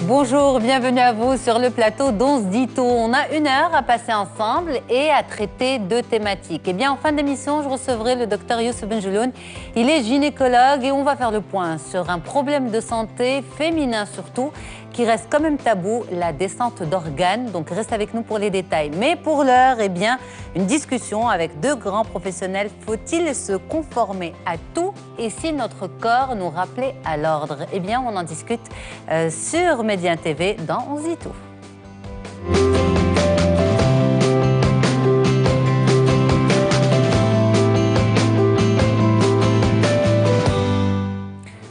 Bonjour, bienvenue à vous sur le plateau d'On se dit tout. On a 1 heure à passer ensemble et à traiter 2 thématiques. Eh bien, en fin d'émission, je recevrai le docteur Youssef Benjeloun. Il est gynécologue et on va faire le point sur un problème de santé féminin surtout, qui reste quand même tabou, la descente d'organes. Donc, reste avec nous pour les détails. Mais pour l'heure, eh bien, une discussion avec 2 grands professionnels. Faut-il se conformer à tout et si notre corps nous rappelait à l'ordre? Eh bien, on en discute sur Média TV dans On se dit tout.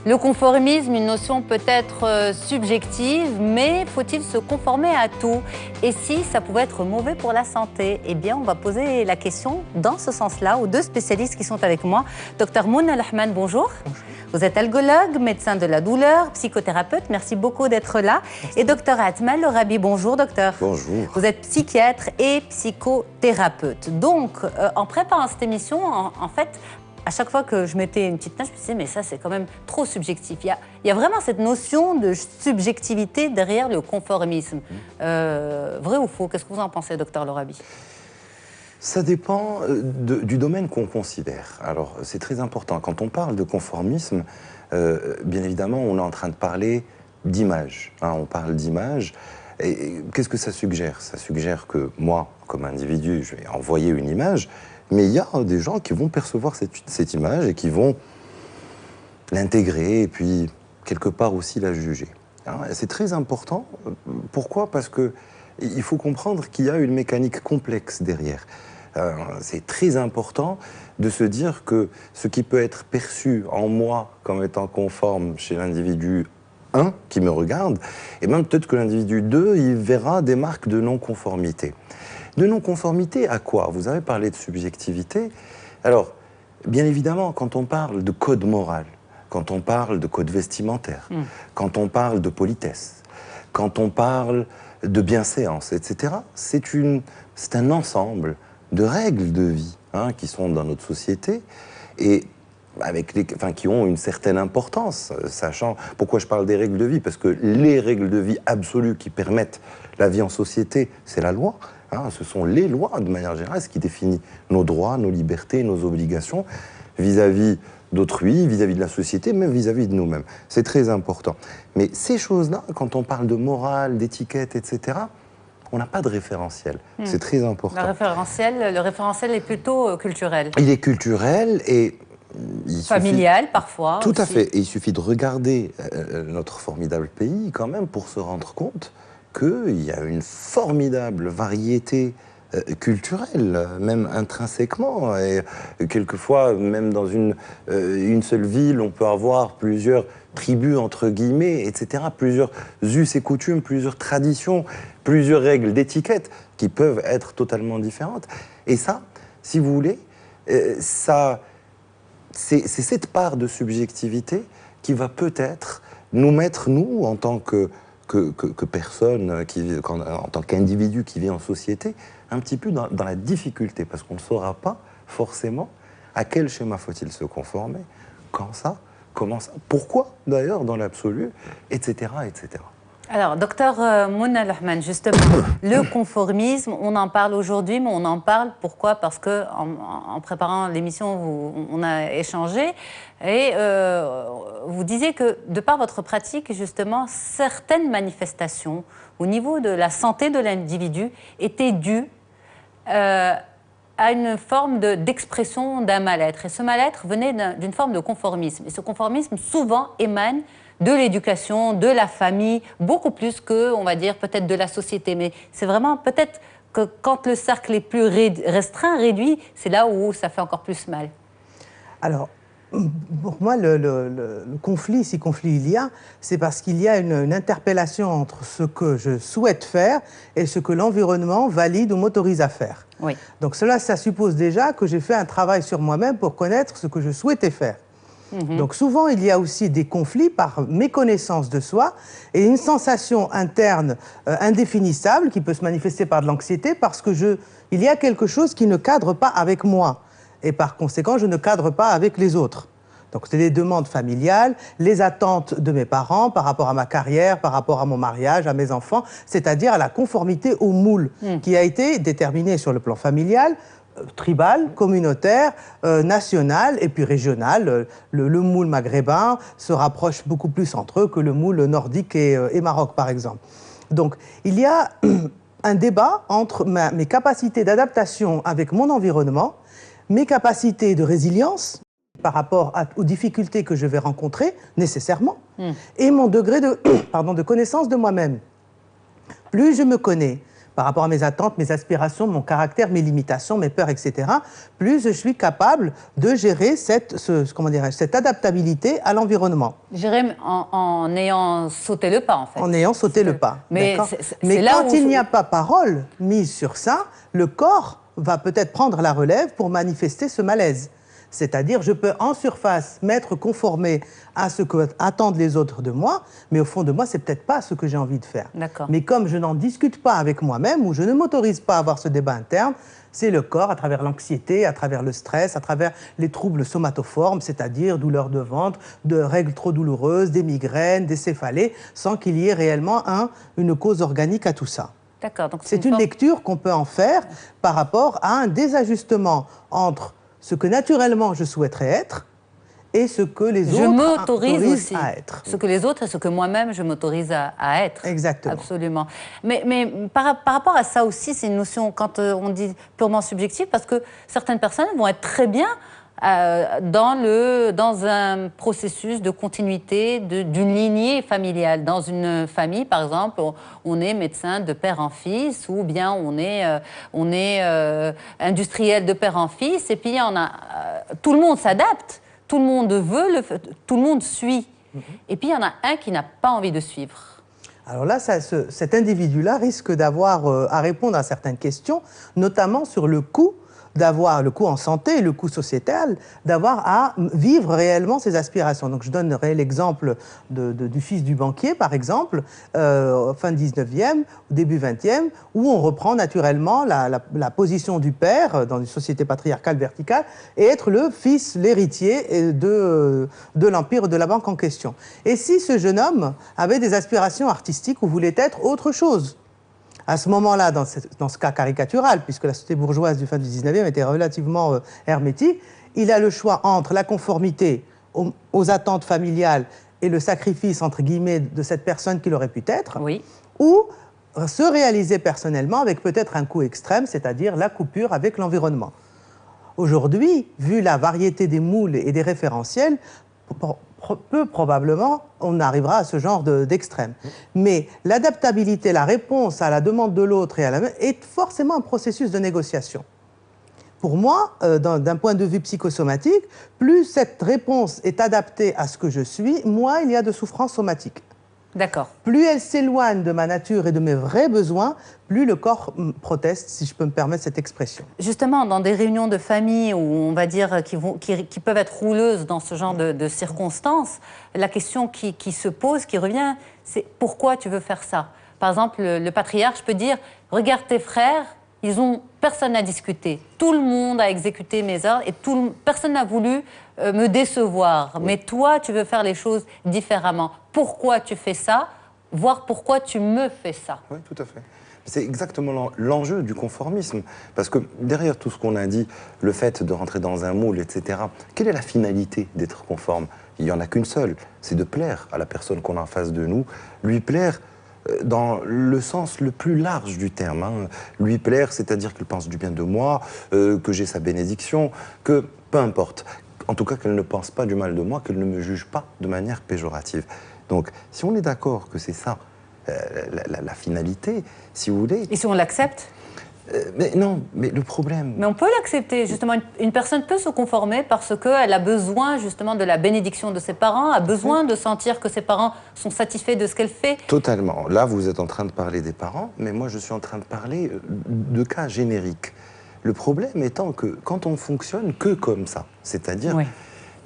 Le conformisme, une notion peut-être subjective, mais faut-il se conformer à tout? Et si ça pouvait être mauvais pour la santé? Eh bien, on va poser la question dans ce sens-là aux 2 spécialistes qui sont avec moi. Docteur Mouna Al-Ahman, bonjour. Bonjour. Vous êtes algologue, médecin de la douleur, psychothérapeute. Merci beaucoup d'être là. Merci. Et docteur Atmal Rabi, bonjour docteur. Bonjour. Vous êtes psychiatre et psychothérapeute. Donc, en préparant cette émission, en fait, à chaque fois que je mettais une petite note, je me disais, mais ça, c'est quand même trop subjectif. Il y a vraiment cette notion de subjectivité derrière le conformisme. Vrai ou faux? Qu'est-ce que vous en pensez, docteur Lorabi? Ça dépend du domaine qu'on considère. Alors, c'est très important. Quand on parle de conformisme, bien évidemment, on est en train de parler d'image. On parle d'image. Et qu'est-ce que ça suggère? Ça suggère que moi, comme individu, je vais envoyer une image. Mais il y a des gens qui vont percevoir cette image et qui vont l'intégrer et puis, quelque part aussi, la juger. C'est très important. Pourquoi? Parce qu'il faut comprendre qu'il y a une mécanique complexe derrière. C'est très important de se dire que ce qui peut être perçu en moi comme étant conforme chez l'individu 1 qui me regarde, et même peut-être que l'individu 2, il verra des marques de non-conformité. De non-conformité à quoi? Vous avez parlé de subjectivité. Alors, bien évidemment, quand on parle de code moral, quand on parle de code vestimentaire, quand on parle de politesse, quand on parle de bienséance, etc., c'est un ensemble de règles de vie qui sont dans notre société et qui ont une certaine importance, sachant... Pourquoi je parle des règles de vie? Parce que les règles de vie absolues qui permettent la vie en société, c'est la loi. Ce sont les lois, de manière générale, ce qui définit nos droits, nos libertés, nos obligations vis-à-vis d'autrui, vis-à-vis de la société, même vis-à-vis de nous-mêmes. C'est très important. Mais ces choses-là, quand on parle de morale, d'étiquette, etc., on n'a pas de référentiel. C'est très important. Le référentiel est plutôt culturel. Il est culturel et... familial, parfois. Tout à fait. Et il suffit de regarder notre formidable pays, quand même, pour se rendre compte qu'il y a une formidable variété culturelle, même intrinsèquement. Et quelquefois, même dans une seule ville, on peut avoir plusieurs tribus, entre guillemets, etc. Plusieurs us et coutumes, plusieurs traditions, plusieurs règles d'étiquette qui peuvent être totalement différentes. Et ça, si vous voulez, c'est cette part de subjectivité qui va peut-être nous mettre, nous, en tant que personne, en tant qu'individu qui vit en société, un petit peu dans la difficulté, parce qu'on ne saura pas forcément à quel schéma faut-il se conformer, quand ça, comment ça, pourquoi d'ailleurs dans l'absolu, etc., etc. Alors, docteur Mouna Al-Ahman, justement, le conformisme, on en parle aujourd'hui, mais on en parle pourquoi? Parce que en préparant l'émission, on a échangé et vous disiez que, de par votre pratique, justement, certaines manifestations au niveau de la santé de l'individu étaient dues à une forme d'expression d'un mal-être. Et ce mal-être venait d'une forme de conformisme. Et ce conformisme, souvent, émane de l'éducation, de la famille, beaucoup plus que, on va dire, peut-être de la société. Mais c'est vraiment peut-être que quand le cercle est plus restreint, réduit, c'est là où ça fait encore plus mal. Alors, pour moi, le conflit, si conflit il y a, c'est parce qu'il y a une interpellation entre ce que je souhaite faire et ce que l'environnement valide ou m'autorise à faire. Oui. Donc cela, ça suppose déjà que j'ai fait un travail sur moi-même pour connaître ce que je souhaitais faire. Donc souvent, il y a aussi des conflits par méconnaissance de soi et une sensation interne indéfinissable qui peut se manifester par de l'anxiété parce que il y a quelque chose qui ne cadre pas avec moi. Et par conséquent, je ne cadre pas avec les autres. Donc c'est les demandes familiales, les attentes de mes parents par rapport à ma carrière, par rapport à mon mariage, à mes enfants, c'est-à-dire à la conformité au moule qui a été déterminé sur le plan familial, tribal, communautaire, national et puis régional. Le moule maghrébin se rapproche beaucoup plus entre eux que le moule nordique et Maroc, par exemple. Donc, il y a un débat entre mes capacités d'adaptation avec mon environnement, mes capacités de résilience par rapport aux difficultés que je vais rencontrer, nécessairement, et mon degré de connaissance de moi-même. Plus je me connais, par rapport à mes attentes, mes aspirations, mon caractère, mes limitations, mes peurs, etc., plus je suis capable de gérer cette adaptabilité à l'environnement. Gérer en ayant sauté le pas, en fait. En ayant sauté le pas. Mais quand il n'y a pas parole mise sur ça, le corps va peut-être prendre la relève pour manifester ce malaise. C'est-à-dire, je peux en surface m'être conformé à ce qu'attendent les autres de moi, mais au fond de moi, c'est peut-être pas ce que j'ai envie de faire. Mais comme je n'en discute pas avec moi-même, ou je ne m'autorise pas à avoir ce débat interne, c'est le corps, à travers l'anxiété, à travers le stress, à travers les troubles somatoformes, c'est-à-dire douleurs de ventre, de règles trop douloureuses, des migraines, des céphalées, sans qu'il y ait réellement une cause organique à tout ça. C'est une lecture qu'on peut en faire par rapport à un désajustement entre ce que naturellement je souhaiterais être et ce que les autres m'autorisent à être. Ce que les autres et ce que moi-même je m'autorise à être. Exactement. Absolument. Mais par rapport à ça aussi, c'est une notion, quand on dit purement subjective, parce que certaines personnes vont être très bien dans un processus de continuité d'une lignée familiale. Dans une famille, par exemple, on est médecin de père en fils, ou bien on est industriel de père en fils, et puis tout le monde s'adapte, tout le monde veut, tout le monde suit. Et puis il y en a un qui n'a pas envie de suivre. Alors là, cet individu-là risque d'avoir à répondre à certaines questions, notamment sur le coût d'avoir le coût en santé, le coût sociétal, d'avoir à vivre réellement ses aspirations. Donc je donnerai l'exemple du fils du banquier, par exemple, fin 19e, début 20e, où on reprend naturellement la position du père dans une société patriarcale verticale et être le fils, l'héritier de l'empire de la banque en question. Et si ce jeune homme avait des aspirations artistiques ou voulait être autre chose ? À ce moment-là, dans ce cas caricatural, puisque la société bourgeoise du fin du 19e était relativement hermétique, il a le choix entre la conformité aux attentes familiales et le sacrifice, entre guillemets, de cette personne qu'il aurait pu être, ou se réaliser personnellement avec peut-être un coût extrême, c'est-à-dire la coupure avec l'environnement. Aujourd'hui, vu la variété des moules et des référentiels, peu probablement, on arrivera à ce genre d'extrême. Mais l'adaptabilité, la réponse à la demande de l'autre est forcément un processus de négociation. Pour moi, d'un point de vue psychosomatique, plus cette réponse est adaptée à ce que je suis, moins il y a de souffrance somatique. D'accord. Plus elle s'éloigne de ma nature et de mes vrais besoins, plus le corps proteste, si je peux me permettre cette expression. Justement, dans des réunions de famille où on va dire qui peuvent être rouleuses dans ce genre de circonstances, la question qui se pose, qui revient, c'est pourquoi tu veux faire ça? Par exemple, le patriarche peut dire, regarde tes frères, personne n'a discuté. Tout le monde a exécuté mes ordres et personne n'a voulu me décevoir. Mais toi, tu veux faire les choses différemment. Pourquoi tu fais ça? Voire pourquoi tu me fais ça? Oui, tout à fait. C'est exactement l'enjeu du conformisme. Parce que derrière tout ce qu'on a dit, le fait de rentrer dans un moule, etc., quelle est la finalité d'être conforme? Il n'y en a qu'une seule, c'est de plaire à la personne qu'on a en face de nous, lui plaire dans le sens le plus large du terme. Lui plaire, c'est-à-dire qu'il pense du bien de moi, que j'ai sa bénédiction, que peu importe. En tout cas, qu'elle ne pense pas du mal de moi, qu'elle ne me juge pas de manière péjorative. Donc, si on est d'accord que c'est ça, la finalité, si vous voulez... Et si on l'accepte? Mais non, mais le problème... Mais on peut l'accepter, justement. Une personne peut se conformer parce qu'elle a besoin, justement, de la bénédiction de ses parents, a besoin de sentir que ses parents sont satisfaits de ce qu'elle fait. Totalement. Là, vous êtes en train de parler des parents, mais moi, je suis en train de parler de cas génériques. Le problème étant que quand on fonctionne que comme ça, c'est-à-dire...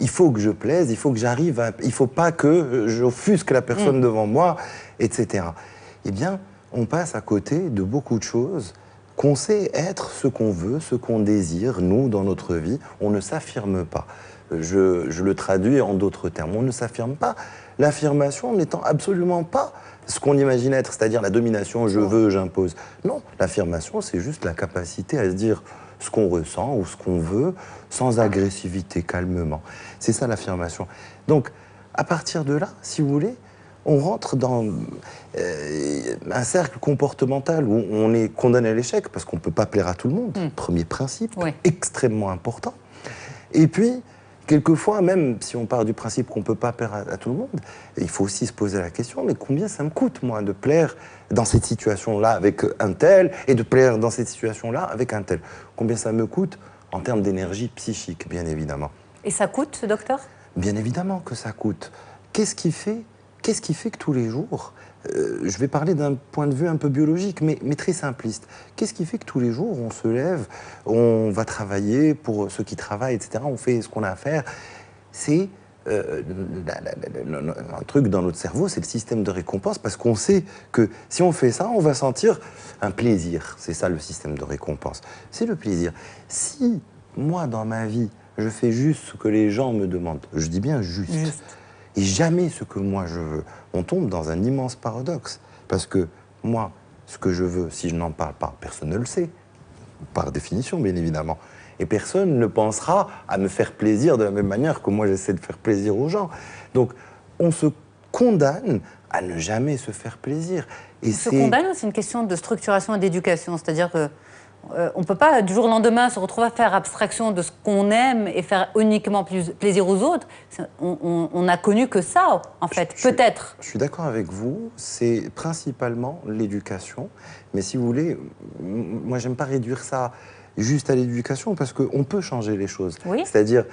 Il faut que je plaise, il faut que j'arrive à... Il ne faut pas que j'offusque la personne devant moi, etc. Eh bien, on passe à côté de beaucoup de choses qu'on sait être ce qu'on veut, ce qu'on désire, nous, dans notre vie. On ne s'affirme pas. je le traduis en d'autres termes. On ne s'affirme pas. L'affirmation n'étant absolument pas ce qu'on imagine être, c'est-à-dire la domination, je veux, j'impose. Non, l'affirmation, c'est juste la capacité à se dire ce qu'on ressent ou ce qu'on veut, sans agressivité, calmement. C'est ça l'affirmation. Donc, à partir de là, si vous voulez, on rentre dans un cercle comportemental où on est condamné à l'échec parce qu'on ne peut pas plaire à tout le monde. Premier principe, extrêmement important. Et puis, quelquefois, même si on part du principe qu'on ne peut pas plaire à tout le monde, il faut aussi se poser la question, mais combien ça me coûte, moi, de plaire dans cette situation-là avec un tel et de plaire dans cette situation-là avec un tel? Combien ça me coûte en termes d'énergie psychique, bien évidemment. Et ça coûte, docteur? Bien évidemment que ça coûte. Qu'est-ce qui fait que tous les jours, je vais parler d'un point de vue un peu biologique, mais très simpliste, qu'est-ce qui fait que tous les jours, on se lève, on va travailler pour ceux qui travaillent, etc., on fait ce qu'on a à faire? C'est un truc dans notre cerveau, c'est le système de récompense, parce qu'on sait que si on fait ça, on va sentir un plaisir. C'est ça le système de récompense. C'est le plaisir. Si, moi, dans ma vie, je fais juste ce que les gens me demandent, je dis bien juste. Et jamais ce que moi je veux, on tombe dans un immense paradoxe. Parce que moi, ce que je veux, si je n'en parle pas, personne ne le sait. Par définition, bien évidemment. Et personne ne pensera à me faire plaisir de la même manière que moi j'essaie de faire plaisir aux gens. Donc, on se condamne à ne jamais se faire plaisir. Et se condamne, c'est une question de structuration et d'éducation. C'est-à-dire que on ne peut pas, du jour au lendemain, se retrouver à faire abstraction de ce qu'on aime et faire uniquement plaisir aux autres. On n'a connu que ça, en fait, peut-être. Je suis d'accord avec vous, c'est principalement l'éducation. Mais si vous voulez, moi, j'aime pas réduire ça juste à l'éducation, parce qu'on peut changer les choses. Oui. C'est-à-dire,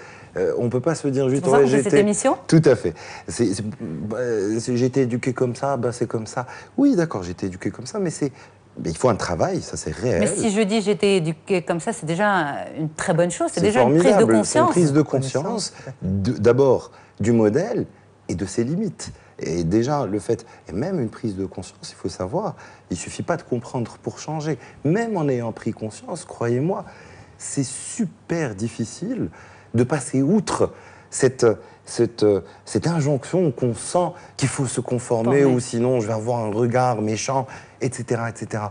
on ne peut pas se dire juste... C'est pour ça que cette émission. Tout à fait. J'ai été éduqué comme ça, ben c'est comme ça. Oui, d'accord, j'ai été éduqué comme ça, mais c'est... Mais il faut un travail, ça c'est réel. Mais si je dis j'ai été éduqué comme ça, c'est déjà une très bonne chose, c'est déjà une prise de conscience. C'est une prise de conscience, d'abord du modèle et de ses limites. Et déjà, le fait, et même une prise de conscience, il faut savoir, il ne suffit pas de comprendre pour changer. Même en ayant pris conscience, croyez-moi, c'est super difficile de passer outre cette injonction qu'on sent qu'il faut se conformer ou sinon je vais avoir un regard méchant, etc., etc.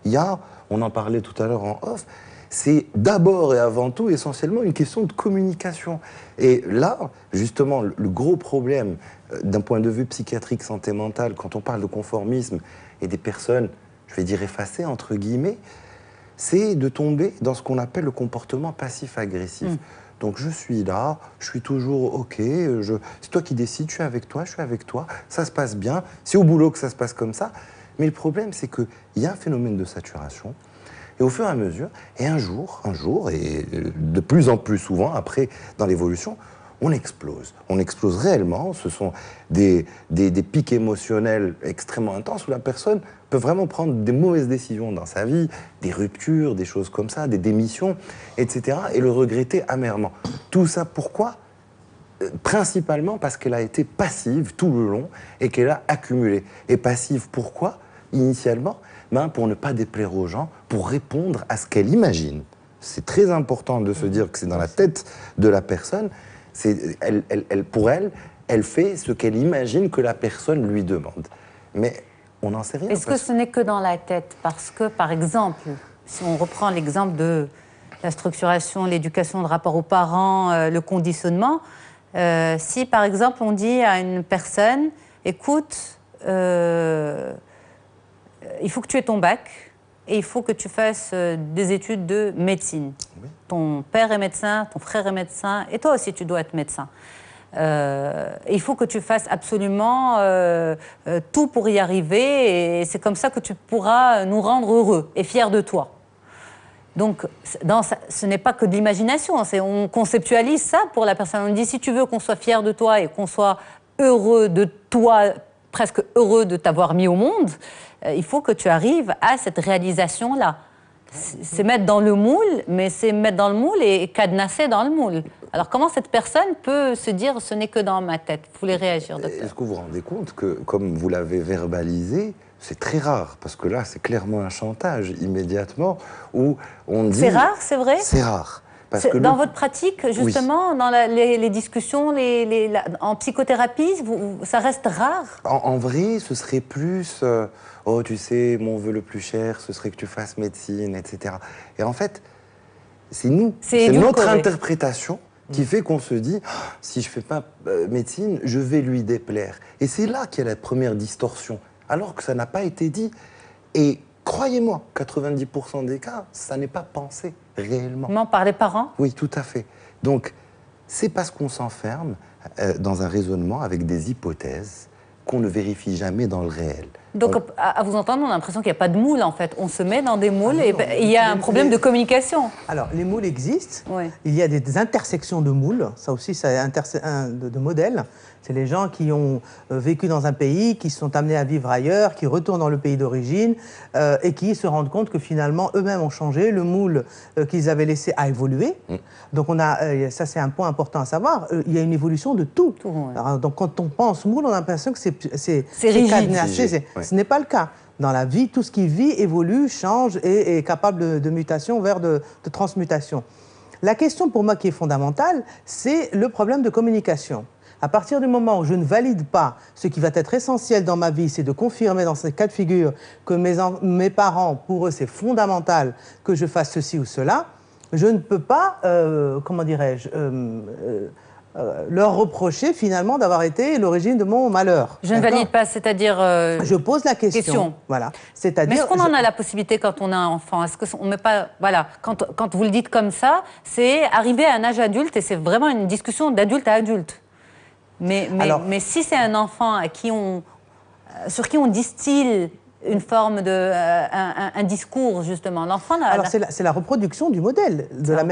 Il y a, on en parlait tout à l'heure en off, c'est d'abord et avant tout essentiellement une question de communication. Et là, justement, le gros problème d'un point de vue psychiatrique, santé mentale, quand on parle de conformisme et des personnes, je vais dire effacées, entre guillemets, c'est de tomber dans ce qu'on appelle le comportement passif-agressif. Donc je suis là, je suis toujours OK, c'est toi qui décides, je suis avec toi, ça se passe bien, c'est au boulot que ça se passe comme ça. Mais le problème, c'est qu'il y a un phénomène de saturation, et au fur et à mesure, et un jour, et de plus en plus souvent, après, dans l'évolution, on explose. On explose réellement, ce sont des pics émotionnels extrêmement intenses où la personne peut vraiment prendre des mauvaises décisions dans sa vie, des ruptures, des choses comme ça, des démissions, etc. et le regretter amèrement. Tout ça, pourquoi ? Principalement parce qu'elle a été passive tout le long et qu'elle a accumulé. Et passive, pourquoi ? Initialement, pour ne pas déplaire aux gens, pour répondre à ce qu'elle imagine. C'est très important de se dire que c'est dans la tête de la personne. Pour elle, elle fait ce qu'elle imagine que la personne lui demande. Mais on n'en sait rien. Est-ce que ce n'est que dans la tête? Parce que, par exemple, si on reprend l'exemple de la structuration, l'éducation, le rapport aux parents, le conditionnement, si, par exemple, on dit à une personne, écoute, il faut que tu aies ton bac et il faut que tu fasses des études de médecine. Oui. Ton père est médecin, ton frère est médecin, et toi aussi tu dois être médecin. Il faut que tu fasses absolument tout pour y arriver, et c'est comme ça que tu pourras nous rendre heureux et fiers de toi. Donc, ce n'est pas que de l'imagination, on conceptualise ça pour la personne. On dit, si tu veux qu'on soit fier de toi et qu'on soit heureux de toi, presque heureux de t'avoir mis au monde, il faut que tu arrives à cette réalisation-là. C'est mettre dans le moule, mais c'est mettre dans le moule et cadenasser dans le moule. Alors comment cette personne peut se dire « ce n'est que dans ma tête » ? Vous voulez réagir, docteur ? Est-ce que vous vous rendez compte que, comme vous l'avez verbalisé, c'est très rare, parce que là, c'est clairement un chantage immédiatement, où on dit... C'est rare, c'est vrai ? C'est rare. Parce que dans votre pratique, justement, oui. dans les discussions, en psychothérapie, ça reste rare? En vrai, ce serait plus oh, tu sais, mon vœu le plus cher, ce serait que tu fasses médecine, etc. Et en fait, c'est nous, c'est notre interprétation qui fait qu'on se dit si je ne fais pas médecine, je vais lui déplaire. Et c'est là qu'il y a la première distorsion, alors que ça n'a pas été dit. Et croyez-moi, 90% des cas, ça n'est pas pensé réellement. Non, par les parents? Oui, tout à fait. Donc, c'est parce qu'on s'enferme dans un raisonnement avec des hypothèses qu'on ne vérifie jamais dans le réel. Donc, à vous entendre, on a l'impression qu'il n'y a pas de moule, en fait. On se met dans des moules et il y a un problème de communication. Alors, les moules existent. Oui. Il y a des intersections de moules. Ça aussi, c'est de modèles. C'est les gens qui ont vécu dans un pays, qui se sont amenés à vivre ailleurs, qui retournent dans le pays d'origine et qui se rendent compte que finalement, eux-mêmes ont changé. Le moule qu'ils avaient laissé a évolué. Donc, ça, c'est un point important à savoir. Il y a une évolution de tout. Ouais. Alors, donc, quand on pense moule, on a l'impression que c'est rigide. cadenassé. Ce n'est pas le cas. Dans la vie, tout ce qui vit évolue, change et est capable de mutation vers de transmutation. La question pour moi qui est fondamentale, c'est le problème de communication. À partir du moment où je ne valide pas ce qui va être essentiel dans ma vie, c'est de confirmer dans ces cas de figure que mes parents, pour eux, c'est fondamental que je fasse ceci ou cela, je ne peux pas, comment dirais-je, leur reprocher finalement d'avoir été l'origine de mon malheur. Je ne valide pas, c'est-à-dire... Je pose la question. Voilà. Mais est-ce qu'on en a la possibilité quand on a un enfant? Est-ce qu'on met pas... Voilà, quand vous le dites comme ça, c'est arriver à un âge adulte et c'est vraiment une discussion d'adulte à adulte. Mais si c'est un enfant sur qui on distille une forme un discours, justement. L'enfant... Alors, c'est la reproduction du modèle.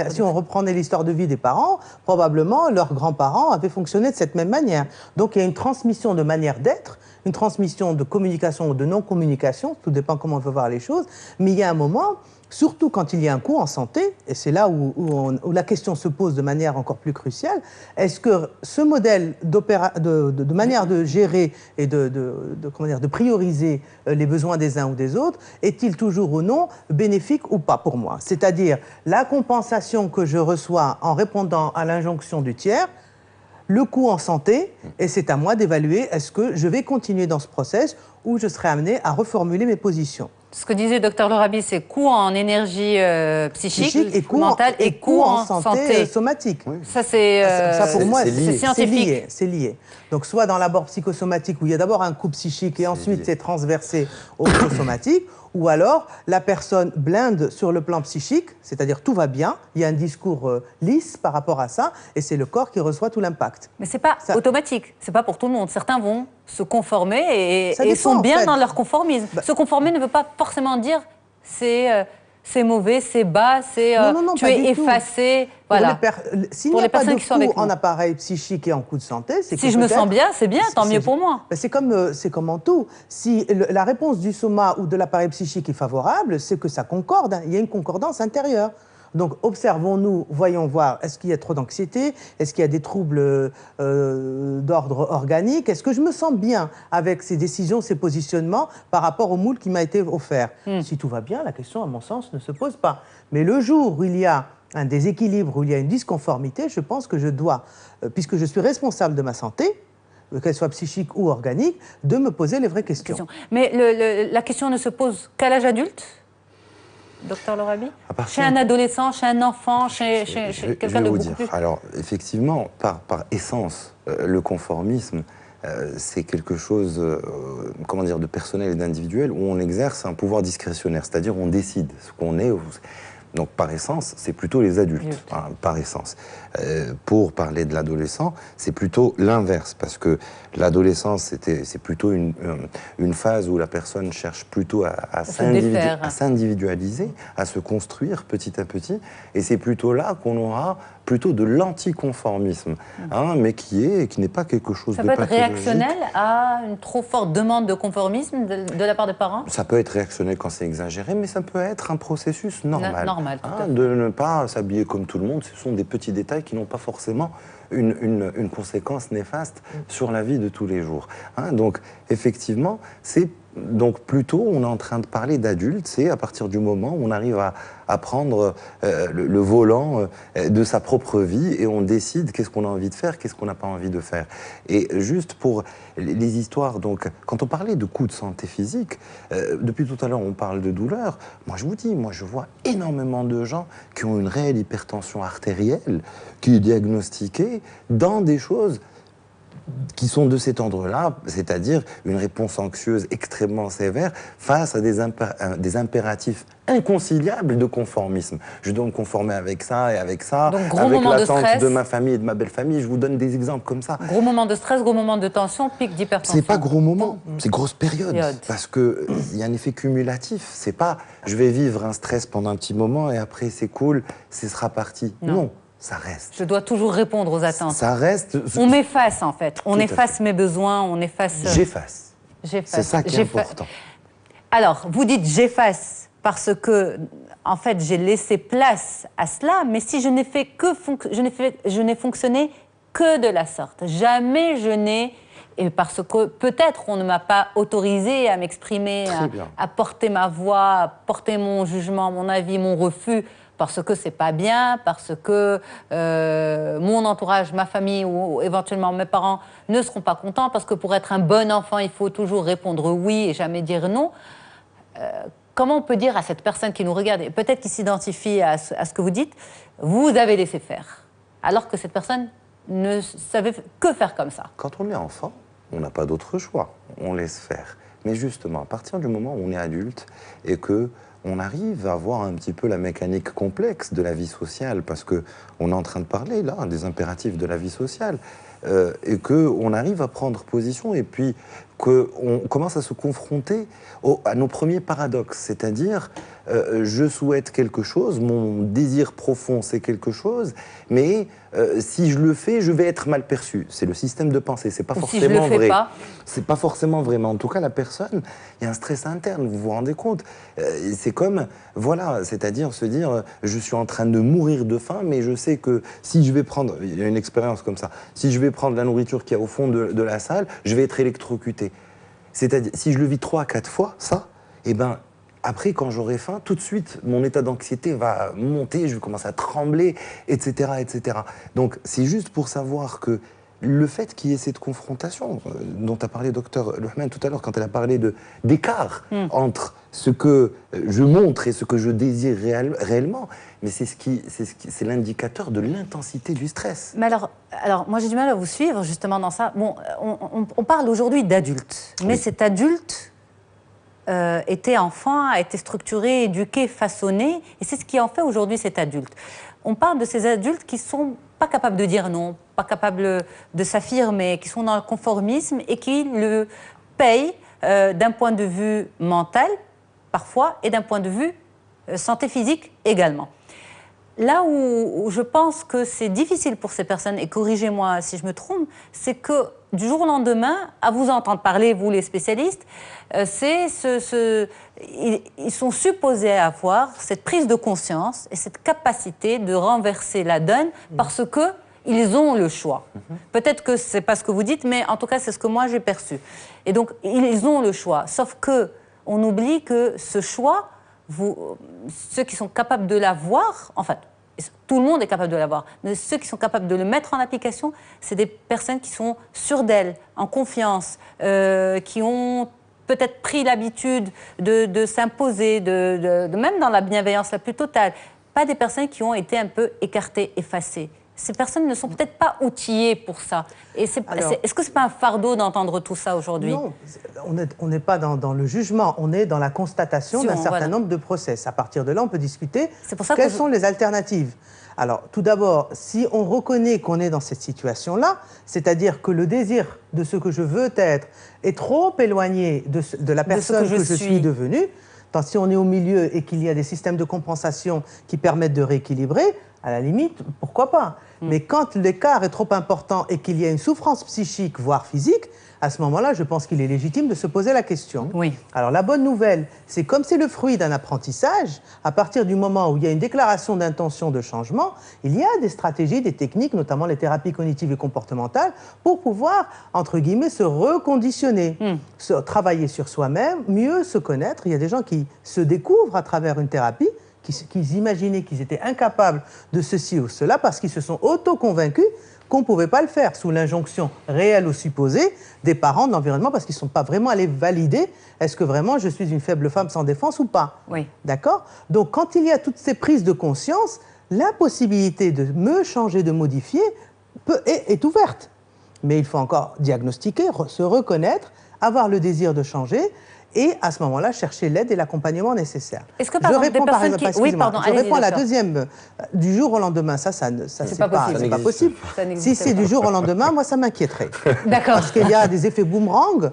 Si on reprenait l'histoire de vie des parents, probablement, leurs grands-parents avaient fonctionné de cette même manière. Donc, il y a une transmission de manière d'être, une transmission de communication ou de non-communication, tout dépend comment on veut voir les choses, mais il y a un moment... Surtout quand il y a un coût en santé, et c'est là où la question se pose de manière encore plus cruciale, est-ce que ce modèle de manière de gérer et de prioriser les besoins des uns ou des autres, est-il toujours ou non bénéfique ou pas pour moi? C'est-à-dire la compensation que je reçois en répondant à l'injonction du tiers, le coût en santé, et c'est à moi d'évaluer est-ce que je vais continuer dans ce process ou je serai amené à reformuler mes positions. Ce que disait Dr Lorabi, c'est coût en énergie psychique et mentale et coût en santé somatique. Oui. Ça, ça, pour moi, c'est scientifique. C'est lié. Donc, soit dans l'abord psychosomatique, où il y a d'abord un coût psychique et ensuite c'est transversé au coût somatique, ou alors la personne blinde sur le plan psychique, c'est-à-dire tout va bien, il y a un discours lisse par rapport à ça, et c'est le corps qui reçoit tout l'impact. Mais c'est pas automatique, c'est pas pour tout le monde. Certains vont se conformer et sont bien en fait dans leur conformisme. Se conformer ne veut pas forcément dire c'est mauvais, c'est bas, tu es effacé. Voilà. S'il n'y a pas de coût en appareil psychique et en coût de santé, c'est que si je me sens bien, c'est bien, tant mieux pour moi. C'est comme en tout. Si la réponse du soma ou de l'appareil psychique est favorable, c'est que ça concorde. Il y a une concordance intérieure. Donc, observons-nous, voyons voir, est-ce qu'il y a trop d'anxiété? Est-ce qu'il y a des troubles d'ordre organique? Est-ce que je me sens bien avec ces décisions, ces positionnements par rapport au moule qui m'a été offert? Si tout va bien, la question, à mon sens, ne se pose pas. Mais le jour où il y a un déséquilibre, où il y a une disconformité, je pense que je dois, puisque je suis responsable de ma santé, qu'elle soit psychique ou organique, de me poser les vraies questions. Mais la question ne se pose qu'à l'âge adulte? Docteur Lorabi, chez un adolescent, chez un enfant, chez quelqu'un de beaucoup plus... Alors, effectivement, par essence, le conformisme, c'est quelque chose comment dire, de personnel et d'individuel où on exerce un pouvoir discrétionnaire, c'est-à-dire on décide ce qu'on est. Donc, par essence, c'est plutôt les adultes, par essence. Pour parler de l'adolescent, c'est plutôt l'inverse, parce que l'adolescence, c'est plutôt une phase où la personne cherche plutôt à s'individualiser, à se construire petit à petit, et c'est plutôt là qu'on aura plutôt de l'anticonformisme, mais qui n'est pas quelque chose de pathologique. Ça peut être réactionnel à une trop forte demande de conformisme de la part des parents? Ça peut être réactionnel quand c'est exagéré, mais ça peut être un processus normal. Tout de ne pas s'habiller comme tout le monde, ce sont des petits détails qui n'ont pas forcément une conséquence néfaste sur la vie de tous les jours. Donc, effectivement, c'est Donc plutôt, on est en train de parler d'adultes, c'est à partir du moment où on arrive à prendre le volant de sa propre vie et on décide qu'est-ce qu'on a envie de faire, qu'est-ce qu'on n'a pas envie de faire. Et juste pour les histoires, donc quand on parlait de coûts de santé physique, depuis tout à l'heure on parle de douleur, moi je vous dis, moi je vois énormément de gens qui ont une réelle hypertension artérielle, qui est diagnostiquée dans des choses qui sont de cet ordre-là, c'est-à-dire une réponse anxieuse extrêmement sévère face à des impératifs inconciliables de conformisme. Je dois me conformer avec ça et avec ça, donc, avec l'attente de ma famille et de ma belle-famille. Je vous donne des exemples comme ça. Gros moment de stress, gros moment de tension, pic d'hypertension. C'est pas gros moment, c'est grosse période. Parce qu'il y a un effet cumulatif. C'est pas je vais vivre un stress pendant un petit moment et après c'est cool, ce sera parti. Non. Ça reste. Je dois toujours répondre aux attentes. Ça reste. On m'efface en fait. On efface mes besoins, on efface. J'efface. C'est ça qui est important. Alors, vous dites j'efface parce que, en fait, j'ai laissé place à cela, mais si je n'ai fait que je n'ai fonctionné que de la sorte. Jamais je n'ai, et parce que peut-être on ne m'a pas autorisé à m'exprimer, à porter ma voix, à porter mon jugement, mon avis, mon refus. Parce que c'est pas bien, parce que mon entourage, ma famille ou éventuellement mes parents ne seront pas contents, parce que pour être un bon enfant, il faut toujours répondre oui et jamais dire non. Comment on peut dire à cette personne qui nous regarde, et peut-être qui s'identifie à ce que vous dites, vous avez laissé faire, alors que cette personne ne savait que faire comme ça? Quand on est enfant, on n'a pas d'autre choix, on laisse faire. Mais justement, à partir du moment où on est adulte et que on arrive à voir un petit peu la mécanique complexe de la vie sociale, parce qu'on est en train de parler, là, des impératifs de la vie sociale, et qu'on arrive à prendre position, et puis qu'on commence à se confronter à nos premiers paradoxes, c'est-à-dire, je souhaite quelque chose, mon désir profond, c'est quelque chose, mais si je le fais, je vais être mal perçu. C'est le système de pensée, c'est pas forcément vrai. Si je le fais pas. C'est pas forcément vrai, mais en tout cas, la personne, il y a un stress interne, vous vous rendez compte? C'est comme, voilà, c'est-à-dire se dire, je suis en train de mourir de faim, mais je sais que si je vais prendre, il y a une expérience comme ça, si je vais prendre la nourriture qui est au fond de la salle, je vais être électrocuté. C'est-à-dire, si je le vis 3 à 4 fois, ça, eh ben, après, quand j'aurai faim, tout de suite, mon état d'anxiété va monter, je vais commencer à trembler, etc., etc. Donc, c'est juste pour savoir que le fait qu'il y ait cette confrontation dont a parlé Dr Lohman tout à l'heure, quand elle a parlé d'écart entre ce que je montre et ce que je désire réellement, mais c'est l'indicateur de l'intensité du stress. Mais alors, moi j'ai du mal à vous suivre justement dans ça. Bon, on parle aujourd'hui d'adulte, mais cet adulte était enfant, a été structuré, éduqué, façonné, et c'est ce qui en fait aujourd'hui cet adulte. On parle de ces adultes qui sont pas capables de dire non, pas capables de s'affirmer, qui sont dans le conformisme et qui le payent d'un point de vue mental, parfois, et d'un point de vue santé physique également. Là où je pense que c'est difficile pour ces personnes, et corrigez-moi si je me trompe, c'est que du jour au lendemain, à vous entendre parler, vous les spécialistes, ils sont supposés avoir cette prise de conscience et cette capacité de renverser la donne parce qu'ils ont le choix. Peut-être que c'est pas ce que vous dites, mais en tout cas, c'est ce que moi j'ai perçu. Et donc, ils ont le choix. Sauf qu'on oublie que ce choix, ceux qui sont capables de l'avoir, en fait, tout le monde est capable de l'avoir, mais ceux qui sont capables de le mettre en application, c'est des personnes qui sont sûres d'elles, en confiance, qui ont peut-être pris l'habitude de s'imposer, même dans la bienveillance la plus totale. Pas des personnes qui ont été un peu écartées, effacées. Ces personnes ne sont peut-être pas outillées pour ça. Est-ce que ce n'est pas un fardeau d'entendre tout ça aujourd'hui? Non, on n'est pas dans le jugement, on est dans la constatation d'un certain nombre de process. À partir de là, on peut discuter quelles sont les alternatives. Alors, tout d'abord, si on reconnaît qu'on est dans cette situation-là, c'est-à-dire que le désir de ce que je veux être est trop éloigné de la personne que je suis devenue, si on est au milieu et qu'il y a des systèmes de compensation qui permettent de rééquilibrer, à la limite, pourquoi pas. Mais quand l'écart est trop important et qu'il y a une souffrance psychique, voire physique, à ce moment-là, je pense qu'il est légitime de se poser la question. Oui. Alors la bonne nouvelle, c'est comme c'est le fruit d'un apprentissage, à partir du moment où il y a une déclaration d'intention de changement, il y a des stratégies, des techniques, notamment les thérapies cognitives et comportementales, pour pouvoir, entre guillemets, se reconditionner, travailler sur soi-même, mieux se connaître. Il y a des gens qui se découvrent à travers une thérapie, qui imaginaient qu'ils étaient incapables de ceci ou cela parce qu'ils se sont auto-convaincus qu'on ne pouvait pas le faire sous l'injonction réelle ou supposée des parents de l'environnement parce qu'ils ne sont pas vraiment allés valider est-ce que vraiment je suis une faible femme sans défense ou pas. Oui. D'accord ? Donc quand il y a toutes ces prises de conscience, la possibilité de me changer, de modifier est ouverte. Mais il faut encore diagnostiquer, se reconnaître, avoir le désir de changer et à ce moment-là, chercher l'aide et l'accompagnement nécessaire. Est-ce que par exemple, des personnes qui... Oui, pardon, je réponds à la deuxième. Du jour au lendemain, ça c'est pas possible. Si c'est du jour au lendemain, moi, ça m'inquiéterait. D'accord. Parce qu'il y a des effets boomerang,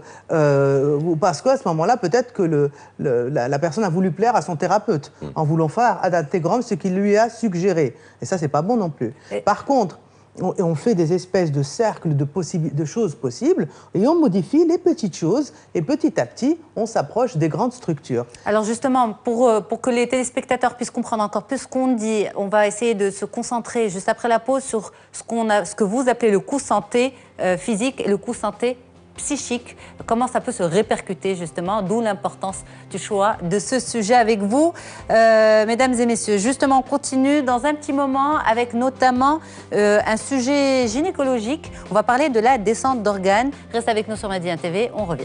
parce qu'à ce moment-là, peut-être que la personne a voulu plaire à son thérapeute, en voulant faire ad intégram ce qu'il lui a suggéré. Et ça, c'est pas bon non plus. Par contre, on fait des espèces de cercles de choses possibles et on modifie les petites choses et petit à petit, on s'approche des grandes structures. Alors justement, pour que les téléspectateurs puissent comprendre encore plus ce qu'on dit, on va essayer de se concentrer juste après la pause sur ce que vous appelez le coût santé physique et le coût santé psychique, comment ça peut se répercuter justement, d'où l'importance du choix de ce sujet avec vous. Mesdames et messieurs, justement, on continue dans un petit moment avec notamment un sujet gynécologique. On va parler de la descente d'organes. Reste avec nous sur Madi 1 TV, on revient.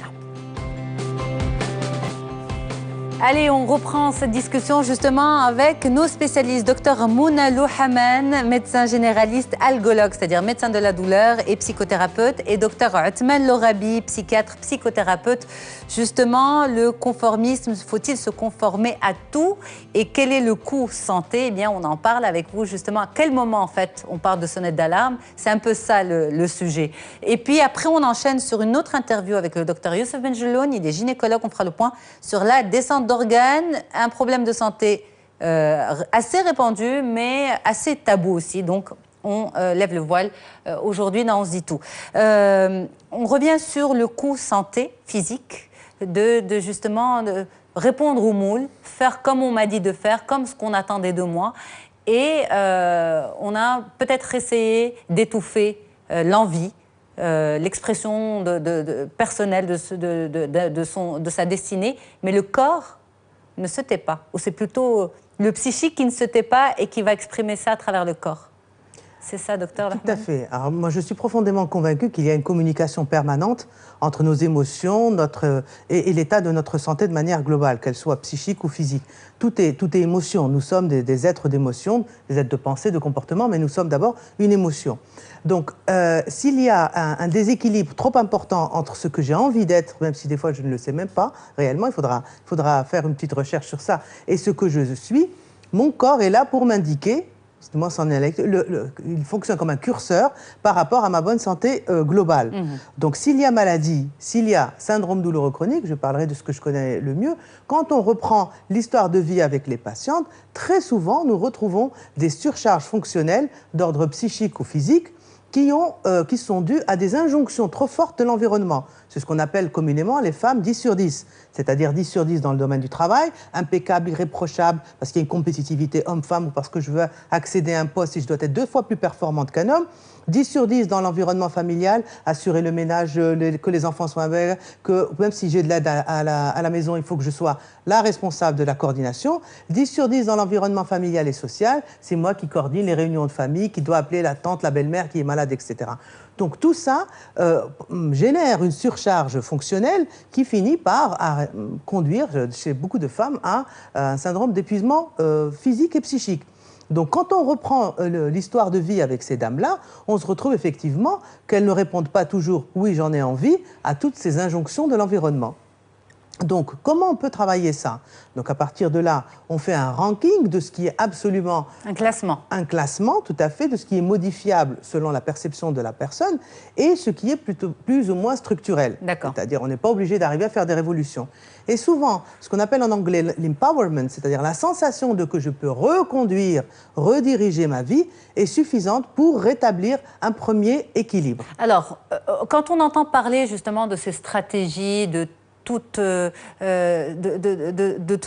Allez, on reprend cette discussion justement avec nos spécialistes, Dr Mouna Louhaman, médecin généraliste algologue, c'est-à-dire médecin de la douleur et psychothérapeute, et Dr Othman Lorabi, psychiatre, psychothérapeute. Justement, le conformisme, faut-il se conformer à tout? Et quel est le coût santé? Eh bien, on en parle avec vous justement. À quel moment, en fait, on parle de sonnette d'alarme? C'est un peu ça le sujet. Et puis après, on enchaîne sur une autre interview avec le Dr Youssef Benjeloun. Il est gynécologue. On fera le point sur la descente d'organes, un problème de santé assez répandu, mais assez tabou aussi. Donc, on lève le voile aujourd'hui dans On se dit tout. On revient sur le coût santé physique, de justement de répondre au moule, faire comme on m'a dit de faire, comme ce qu'on attendait de moi. Et on a peut-être essayé d'étouffer l'envie, l'expression personnelle de sa destinée, mais le corps ne se tait pas. Ou c'est plutôt le psychique qui ne se tait pas et qui va exprimer ça à travers le corps. C'est ça, docteur Louhaman ? Tout à fait. Alors, moi, je suis profondément convaincue qu'il y a une communication permanente entre nos émotions et l'état de notre santé de manière globale, qu'elle soit psychique ou physique. Tout est émotion. Nous sommes des êtres d'émotion, des êtres de pensée, de comportement, mais nous sommes d'abord une émotion. Donc, s'il y a un déséquilibre trop important entre ce que j'ai envie d'être, même si des fois je ne le sais même pas réellement, il faudra faire une petite recherche sur ça, et ce que je suis, mon corps est là pour m'indiquer. Il fonctionne comme un curseur par rapport à ma bonne santé globale. Donc, s'il y a maladie, s'il y a syndrome douloureux chronique, je parlerai de ce que je connais le mieux, quand on reprend l'histoire de vie avec les patientes, très souvent, nous retrouvons des surcharges fonctionnelles d'ordre psychique ou physique qui sont dues à des injonctions trop fortes de l'environnement. C'est ce qu'on appelle communément les femmes 10 sur 10, c'est-à-dire 10 sur 10 dans le domaine du travail, impeccable, irréprochable, parce qu'il y a une compétitivité homme-femme ou parce que je veux accéder à un poste et je dois être 2 fois plus performante qu'un homme. 10 sur 10 dans l'environnement familial, assurer le ménage, que les enfants soient avec, que même si j'ai de l'aide à la maison, il faut que je sois la responsable de la coordination. 10 sur 10 dans l'environnement familial et social, c'est moi qui coordine les réunions de famille, qui doit appeler la tante, la belle-mère qui est malade, etc. Donc tout ça génère une surcharge fonctionnelle qui finit par conduire chez beaucoup de femmes à un syndrome d'épuisement physique et psychique. Donc quand on reprend l'histoire de vie avec ces dames-là, on se retrouve effectivement qu'elles ne répondent pas toujours « oui, j'en ai envie » à toutes ces injonctions de l'environnement. Donc, comment on peut travailler ça? Donc, à partir de là, on fait un ranking de ce qui est absolument... Un classement. Un classement, tout à fait, de ce qui est modifiable selon la perception de la personne et ce qui est plutôt, plus ou moins structurel. D'accord. C'est-à-dire, on n'est pas obligé d'arriver à faire des révolutions. Et souvent, ce qu'on appelle en anglais l'empowerment, c'est-à-dire la sensation de que je peux reconduire, rediriger ma vie, est suffisante pour rétablir un premier équilibre. Alors, quand on entend parler justement de ces stratégies, de toutes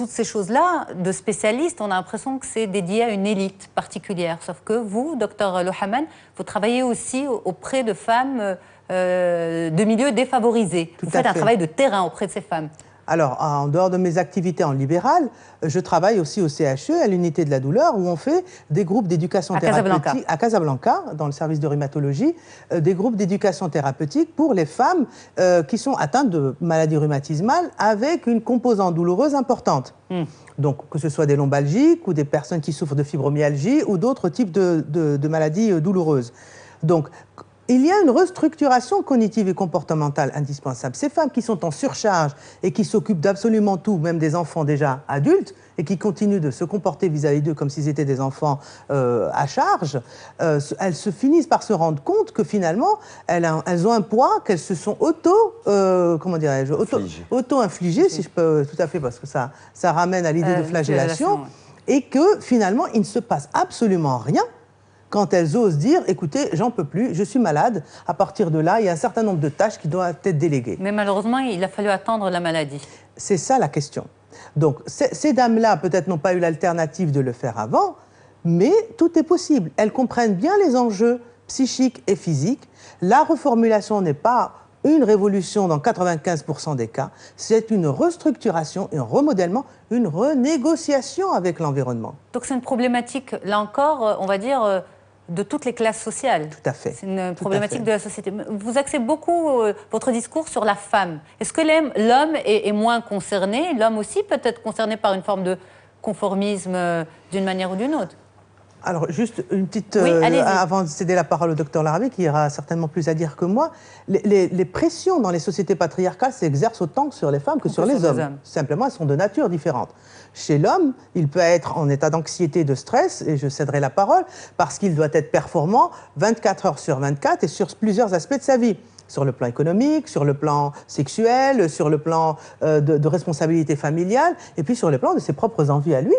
ces choses-là, de spécialistes, on a l'impression que c'est dédié à une élite particulière. Sauf que vous, docteur Lohaiman, vous travaillez aussi auprès de femmes de milieux défavorisés. Vous faites un travail de terrain auprès de ces femmes. Alors, en dehors de mes activités en libéral, je travaille aussi au CHE, à l'unité de la douleur, où on fait des groupes d'éducation thérapeutique à Casablanca, dans le service de rhumatologie, des groupes d'éducation thérapeutique pour les femmes qui sont atteintes de maladies rhumatismales avec une composante douloureuse importante. Donc, que ce soit des lombalgiques ou des personnes qui souffrent de fibromyalgie ou d'autres types de maladies douloureuses. Donc, il y a une restructuration cognitive et comportementale indispensable. Ces femmes qui sont en surcharge et qui s'occupent d'absolument tout, même des enfants déjà adultes, et qui continuent de se comporter vis-à-vis d'eux comme s'ils étaient des enfants à charge, elles se finissent par se rendre compte que finalement, elles ont un poids qu'elles se sont auto-infligées, si je peux, tout à fait, parce que ça ramène à l'idée de flagellation, et que finalement, il ne se passe absolument rien quand elles osent dire « écoutez, j'en peux plus, je suis malade ». À partir de là, il y a un certain nombre de tâches qui doivent être déléguées. Mais malheureusement, il a fallu attendre la maladie. C'est ça la question. Donc, ces dames-là, peut-être, n'ont pas eu l'alternative de le faire avant, mais tout est possible. Elles comprennent bien les enjeux psychiques et physiques. La reformulation n'est pas une révolution dans 95% des cas, c'est une restructuration, un remodèlement, une renégociation avec l'environnement. Donc c'est une problématique, là encore, on va dire, de toutes les classes sociales. Tout à fait. C'est une problématique de la société. Vous axez beaucoup votre discours sur la femme. Est-ce que l'homme est moins concerné? L'homme aussi peut être concerné par une forme de conformisme d'une manière ou d'une autre? Alors, juste une petite... Oui, avant de céder la parole au docteur Larabi, qui aura certainement plus à dire que moi, les pressions dans les sociétés patriarcales s'exercent autant sur les femmes que sur les hommes. Simplement, elles sont de nature différente. Chez l'homme, il peut être en état d'anxiété, de stress, et je céderai la parole, parce qu'il doit être performant 24 heures sur 24 et sur plusieurs aspects de sa vie. Sur le plan économique, sur le plan sexuel, sur le plan de responsabilité familiale, et puis sur le plan de ses propres envies à lui.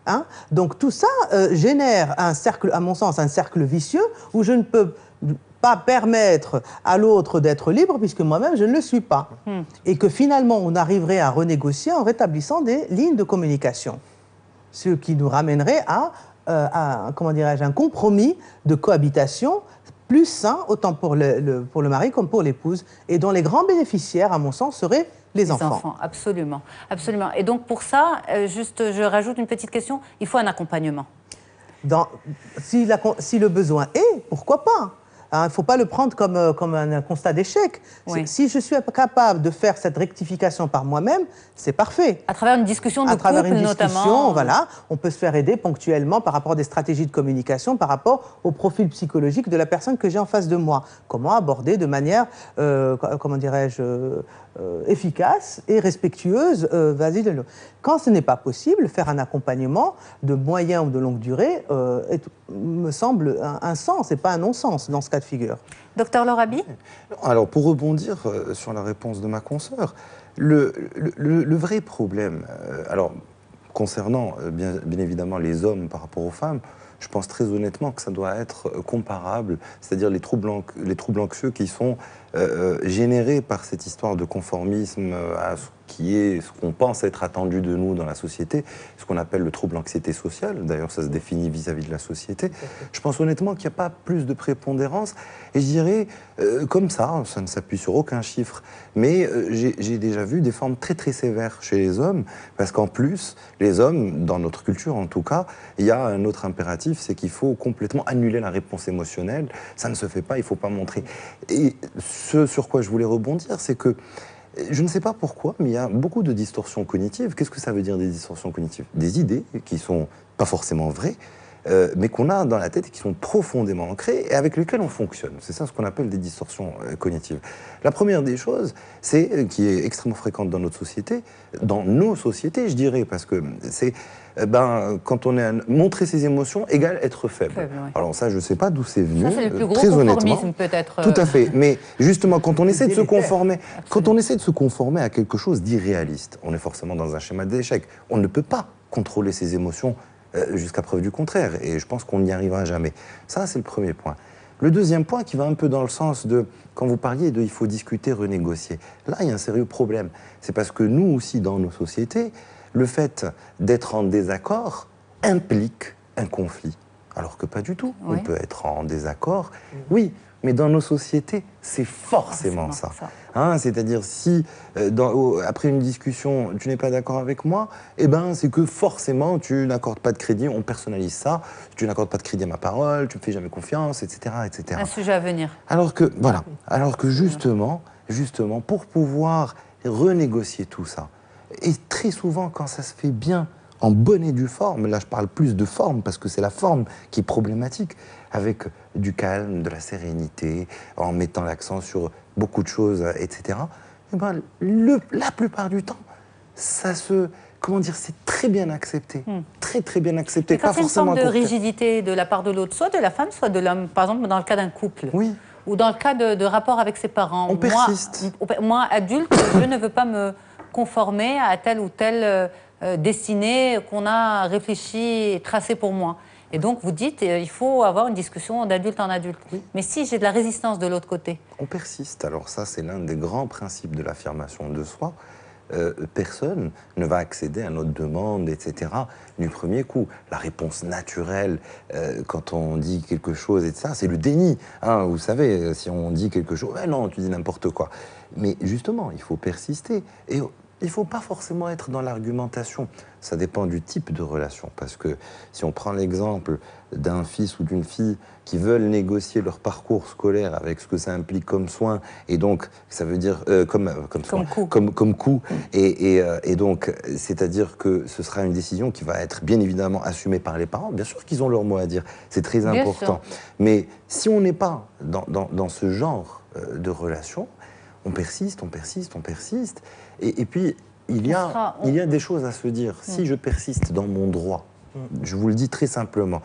Hein? Donc tout ça génère un cercle, à mon sens, un cercle vicieux où je ne peux pas permettre à l'autre d'être libre puisque moi-même je ne le suis pas. Et que finalement on arriverait à renégocier en rétablissant des lignes de communication. Ce qui nous ramènerait à comment dirais-je, un compromis de cohabitation plus sain, autant pour le mari comme pour l'épouse, et dont les grands bénéficiaires, à mon sens, seraient les enfants. Absolument, absolument. Et donc pour ça, juste, je rajoute une petite question, il faut un accompagnement. Si le besoin est, pourquoi pas? Il ne faut pas le prendre comme un constat d'échec. Oui. Si je suis capable de faire cette rectification par moi-même, c'est parfait. À travers une discussion de couple, notamment. Voilà, on peut se faire aider ponctuellement par rapport à des stratégies de communication, par rapport au profil psychologique de la personne que j'ai en face de moi. Comment aborder de manière, comment dirais-je, efficace et respectueuse, vas-y de l'eau. Quand ce n'est pas possible, faire un accompagnement de moyen ou de longue durée me semble un sens et pas un non-sens dans ce cas de figure. Docteur Larabi? Alors, pour rebondir sur la réponse de ma consoeur, le vrai problème, alors concernant bien évidemment les hommes par rapport aux femmes, je pense très honnêtement que ça doit être comparable, c'est-à-dire les troubles anxieux qui sont générés par cette histoire de conformisme à ce qui est ce qu'on pense être attendu de nous dans la société, ce qu'on appelle le trouble anxiété sociale. D'ailleurs, ça se définit vis-à-vis de la société. Je pense honnêtement qu'il n'y a pas plus de prépondérance. Et je dirais, comme ça ne s'appuie sur aucun chiffre, mais j'ai déjà vu des formes très très sévères chez les hommes, parce qu'en plus, les hommes, dans notre culture en tout cas, il y a un autre impératif, c'est qu'il faut complètement annuler la réponse émotionnelle. Ça ne se fait pas, il ne faut pas montrer. Et ce sur quoi je voulais rebondir, c'est que je ne sais pas pourquoi, mais il y a beaucoup de distorsions cognitives. Qu'est-ce que ça veut dire des distorsions cognitives? Des idées qui ne sont pas forcément vraies, mais qu'on a dans la tête et qui sont profondément ancrées et avec lesquelles on fonctionne. C'est ça ce qu'on appelle des distorsions cognitives. La première des choses, c'est qui est extrêmement fréquente dans notre société, dans nos sociétés, je dirais, parce que c'est quand on est montrer ses émotions égale être faible. Ouais. Alors ça, je ne sais pas d'où c'est venu. Ça, c'est le plus gros très conformisme, honnêtement. peut-être. Tout à fait. Mais justement, quand on essaie de se délétère. conformer, quand on essaie de se conformer à quelque chose d'irréaliste, on est forcément dans un schéma d'échec. On ne peut pas contrôler ses émotions jusqu'à preuve du contraire. Et je pense qu'on n'y arrivera jamais. Ça, c'est le premier point. Le deuxième point qui va un peu dans le sens de, quand vous parliez de il faut discuter, renégocier, là, il y a un sérieux problème. C'est parce que nous aussi, dans nos sociétés, le fait d'être en désaccord implique un conflit. Alors que pas du tout. Oui. On peut être en désaccord, oui, mais dans nos sociétés, c'est forcément ça. Hein, c'est-à-dire, si après une discussion, tu n'es pas d'accord avec moi, eh ben, c'est que forcément, tu n'accordes pas de crédit, on personnalise ça, tu n'accordes pas de crédit à ma parole, tu ne me fais jamais confiance, etc., etc. Un sujet à venir. Alors que, voilà, alors que justement, pour pouvoir renégocier tout ça, et très souvent, quand ça se fait bien, en bonne et due forme, là je parle plus de forme parce que c'est la forme qui est problématique, avec du calme, de la sérénité, en mettant l'accent sur beaucoup de choses, etc. Et ben, la plupart du temps, ça c'est très bien accepté, très très bien accepté. Et quand pas c'est une forcément forme de à court terme. rigidité de la part de l'autre, soit de la femme, soit de l'homme, par exemple dans le cas d'un couple, Oui. ou dans le cas de rapport avec ses parents. On persiste. Moi, adulte, je ne veux pas me conformer à telle ou telle destinée qu'on a réfléchi et tracée pour moi. Et donc, vous dites, il faut avoir une discussion d'adulte en adulte. Oui. Mais si j'ai de la résistance de l'autre côté? On persiste. Alors ça, c'est l'un des grands principes de l'affirmation de soi. Personne ne va accéder à notre demande, etc., du premier coup. La réponse naturelle, quand on dit quelque chose, etc., c'est le déni. Hein, vous savez, si on dit quelque chose, non, tu dis n'importe quoi. Mais justement, il faut persister. Et il ne faut pas forcément être dans l'argumentation. Ça dépend du type de relation. Parce que si on prend l'exemple d'un fils ou d'une fille qui veulent négocier leur parcours scolaire avec ce que ça implique comme soin, et donc ça veut dire comme coût, et donc c'est-à-dire que ce sera une décision qui va être bien évidemment assumée par les parents. Bien sûr qu'ils ont leur mot à dire, c'est très important. Mais si on n'est pas dans ce genre de relation, on persiste, et puis il y a des choses à se dire. Si je persiste dans mon droit, je vous le dis très simplement,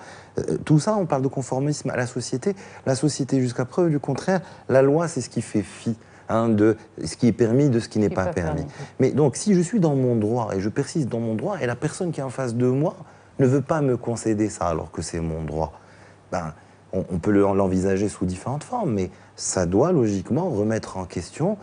tout ça, on parle de conformisme à la société. La société, jusqu'à preuve du contraire, la loi, c'est ce qui fait fi de ce qui est permis, de ce qui n'est pas permis. Mais donc, si je suis dans mon droit et je persiste dans mon droit, et la personne qui est en face de moi ne veut pas me concéder ça alors que c'est mon droit, on peut l'envisager sous différentes formes, mais ça doit logiquement remettre en question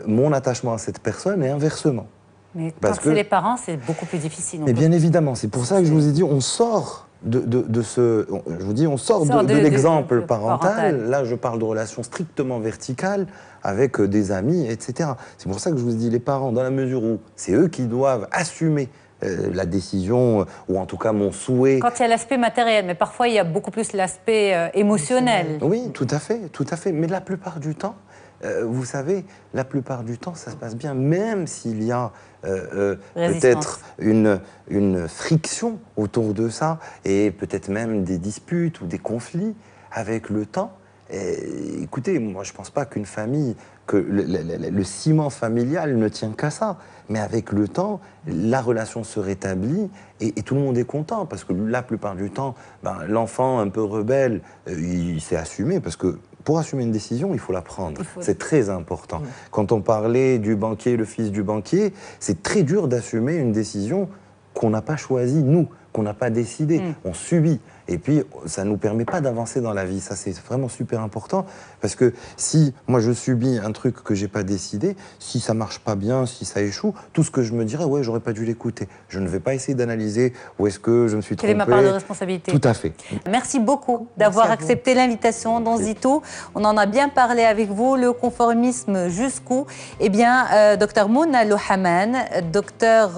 mon attachement à cette personne et inversement. Mais quand c'est les parents, c'est beaucoup plus difficile. Mais bien évidemment, c'est pour ça que je vous ai dit, on sort on sort de l'exemple parental. Là, je parle de relations strictement verticales avec des amis, etc. C'est pour ça que je vous ai dit, les parents, dans la mesure où c'est eux qui doivent assumer la décision, ou en tout cas mon souhait. Quand il y a l'aspect matériel, mais parfois il y a beaucoup plus l'aspect émotionnel. Oui, tout à fait. Mais la plupart du temps, vous savez, la plupart du temps, ça se passe bien, même s'il y a peut-être une friction autour de ça, et peut-être même des disputes ou des conflits avec le temps. Écoutez, moi je ne pense pas qu'une famille, que le ciment familial ne tient qu'à ça. Mais avec le temps, la relation se rétablit et tout le monde est content. Parce que la plupart du temps, l'enfant un peu rebelle, il s'est assumé. Parce que pour assumer une décision, il faut la prendre. C'est très important. Quand on parlait du banquier, le fils du banquier, c'est très dur d'assumer une décision qu'on n'a pas choisie, nous, qu'on n'a pas décidé. On subit. Et puis, ça ne nous permet pas d'avancer dans la vie. Ça, c'est vraiment super important. Parce que si moi, je subis un truc que je n'ai pas décidé, si ça ne marche pas bien, si ça échoue, tout ce que je me dirais, ouais, j'aurais pas dû l'écouter. Je ne vais pas essayer d'analyser où est-ce que je me suis trompé. Quelle est ma part de responsabilité? Tout à fait. Merci beaucoup d'avoir accepté l'invitation dans Zito. On en a bien parlé avec vous. Le conformisme jusqu'où? Eh bien, docteur Mouna Lohhaman, docteur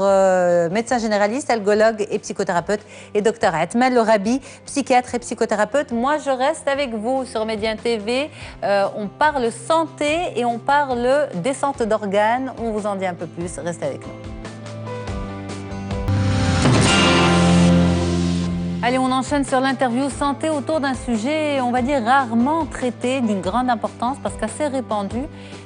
médecin généraliste, algologue et psychothérapeute, et docteur Atman Lorabi, psychiatre et psychothérapeute. Moi, je reste avec vous sur Médien TV. On parle santé et on parle descente d'organes. On vous en dit un peu plus. Restez avec nous. Allez, on enchaîne sur l'interview santé autour d'un sujet, on va dire, rarement traité, d'une grande importance parce qu'assez répandu,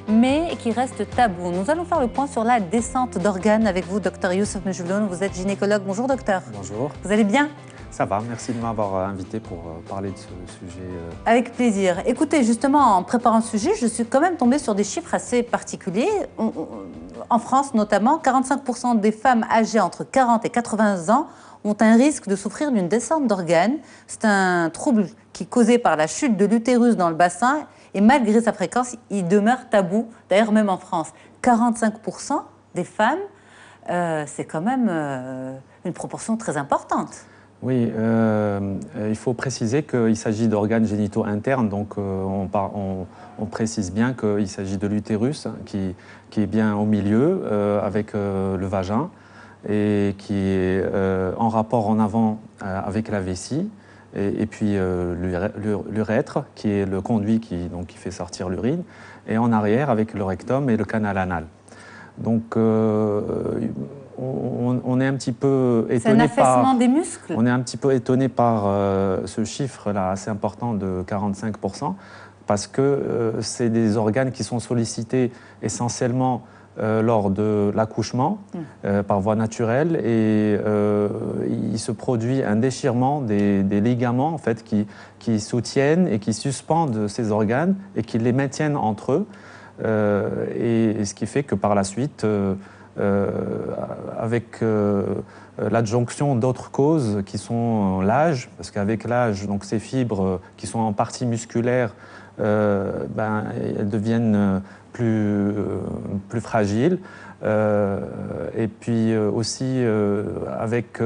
mais qui reste tabou. Nous allons faire le point sur la descente d'organes avec vous, docteur Youssef Mejouloun. Vous êtes gynécologue. Bonjour, docteur. Bonjour. Vous allez bien? Ça va, merci de m'avoir invité pour parler de ce sujet. Avec plaisir. Écoutez, justement, en préparant ce sujet, je suis quand même tombée sur des chiffres assez particuliers. En France, notamment, 45% des femmes âgées entre 40 et 80 ans ont un risque de souffrir d'une descente d'organes. C'est un trouble qui est causé par la chute de l'utérus dans le bassin et malgré sa fréquence, il demeure tabou. D'ailleurs, même en France, 45% des femmes, c'est quand même une proportion très importante. Oui, il faut préciser qu'il s'agit d'organes génitaux internes, donc on précise bien qu'il s'agit de l'utérus qui est bien au milieu avec le vagin et qui est en rapport en avant avec la vessie et puis l'urètre qui est le conduit qui fait sortir l'urine et en arrière avec le rectum et le canal anal. Donc on est un petit peu étonné par... C'est un affaissement des muscles. On est un petit peu étonné par ce chiffre-là assez important de 45%, parce que c'est des organes qui sont sollicités essentiellement lors de l'accouchement par voie naturelle et il se produit un déchirement des ligaments en fait, qui soutiennent et qui suspendent ces organes et qui les maintiennent entre eux. Et ce qui fait que par la suite, avec l'adjonction d'autres causes qui sont l'âge, parce qu'avec l'âge, donc ces fibres qui sont en partie musculaires, elles deviennent plus fragiles. Et puis aussi avec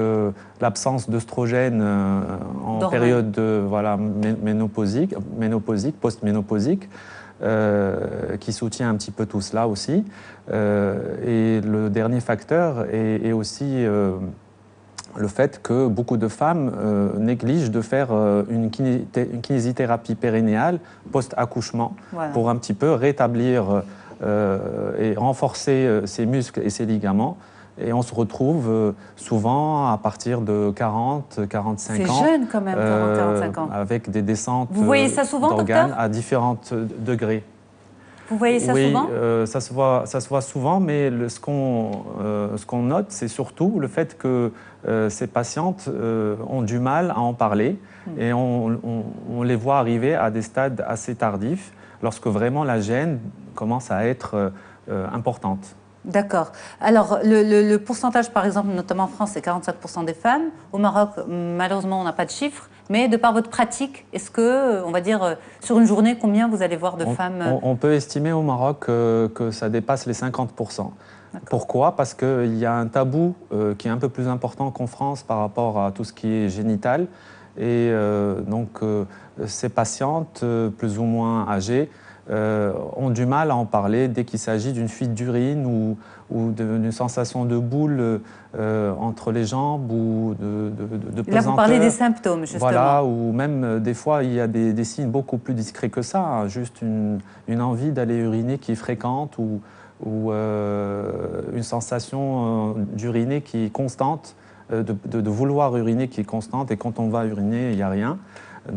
l'absence d'œstrogène en période ménopausique, post-ménopausique, qui soutient un petit peu tout cela aussi. Et le dernier facteur est aussi le fait que beaucoup de femmes négligent de faire une kinésithérapie périnéale post-accouchement pour un petit peu rétablir et renforcer ses muscles et ses ligaments. Et on se retrouve souvent à partir de 40, 45 ans. C'est jeune quand même, 40, 45 ans. Avec des descentes d'organes à différents degrés. Vous voyez ça souvent? Oui, ça se voit souvent, mais ce qu'on note, c'est surtout le fait que ces patientes ont du mal à en parler et on les voit arriver à des stades assez tardifs lorsque vraiment la gêne commence à être importante. D'accord. Alors, le pourcentage, par exemple, notamment en France, c'est 45% des femmes. Au Maroc, malheureusement, on n'a pas de chiffres. Mais de par votre pratique, est-ce que, on va dire, sur une journée, combien vous allez voir de femmes? On peut estimer au Maroc que ça dépasse les 50%. Pourquoi? Parce qu'il y a un tabou qui est un peu plus important qu'en France par rapport à tout ce qui est génital. Et donc, ces patientes, plus ou moins âgées, ont du mal à en parler dès qu'il s'agit d'une fuite d'urine ou d'une sensation de boule entre les jambes ou de pesanteur. Là, vous parlez des symptômes, justement. Voilà, ou même des fois, il y a des signes beaucoup plus discrets que ça. Hein, juste une envie d'aller uriner qui est fréquente ou une sensation d'uriner qui est constante, de vouloir uriner qui est constante. Et quand on va uriner, il n'y a rien.